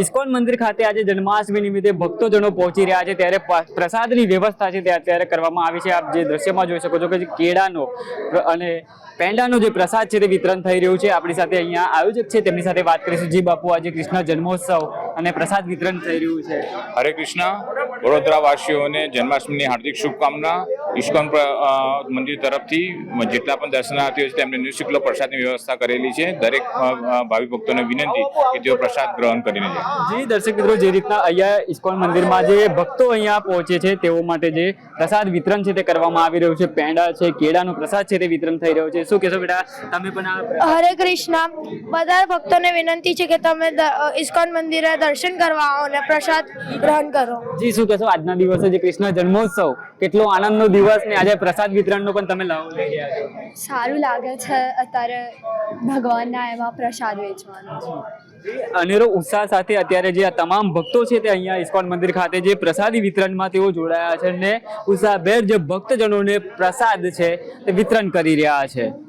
ISKCON મંદિર ખાતે આજે જન્માષ્ટમી નિમિત્તે ભક્તોજનો પહોંચી રહ્યા છે ત્યારે પ્રસાદની વ્યવસ્થા છે તે અત્યારે કરવામાં આવી છે। આપ જે દ્રશ્યમાં જોઈ શકો છો કે કેળાનો અને પેંડાનો જે પ્રસાદ છે તે વિતરણ થઈ રહ્યું છે। આપણી સાથે અહીંયા આયોજક છે તેમની સાથે વાત કરીશું। જી બાપુ, આજે કૃષ્ણ જન્મોત્સવ અને પ્રસાદ વિતરણ થઈ રહ્યું છે। હરે કૃષ્ણ। વડોદરા વાસીઓને જન્માષ્ટમીની હાર્દિક શુભકામના। ઇસ્કોન મંદિર તરફથી જેટલા પણ દર્શનાર્થીઓ છે તેમને નિઃશુલ્ક પ્રસાદની વ્યવસ્થા કરેલી છે। દરેક ભાવિ ભક્તોને વિનંતી કે તેઓ પ્રસાદ ગ્રહણ કરીને જાય। જી દર્શક મિત્રો, જે રીતના અહીંયા ઇસ્કોન મંદિરમાં જે ભક્તો અહીંયા પહોંચે છે તેઓ માટે જે પ્રસાદ વિતરણ છે તે કરવામાં આવી રહ્યું છે। પેંડા છે, કેળાનો પ્રસાદ છે તે વિતરણ થઈ રહ્યો છે। શું કહેશો બેટા, તમે પણ આ? હરે કૃષ્ણ। બધા ભક્તોને વિનંતી છે કે તમે ઇસ્કોન મંદિરે દર્શન કરવા આવો અને પ્રસાદ ગ્રહણ કરો। જી, શું કહેશો, આજના દિવસે જે કૃષ્ણ જન્મોત્સવ કેટલો આનંદનો દિવસ ને આજે પ્રસાદ વિતરણનો પણ તમે લાવો લઈ રહ્યા છો? સારું લાગે છે અત્યારે ભગવાનના એમાં પ્રસાદ વેચવાનો। અનેરો ઉત્સાહ સાથે અત્યારે જે આ તમામ ભક્તો છે તે અહીંયા ઇસ્કોન મંદિર ખાતે જે પ્રસાદી વિતરણમાં તેઓ જોડાયા છે અને ઉત્સાહભેર જે ભક્તજનોને પ્રસાદ છે તે વિતરણ કરી રહ્યા છે।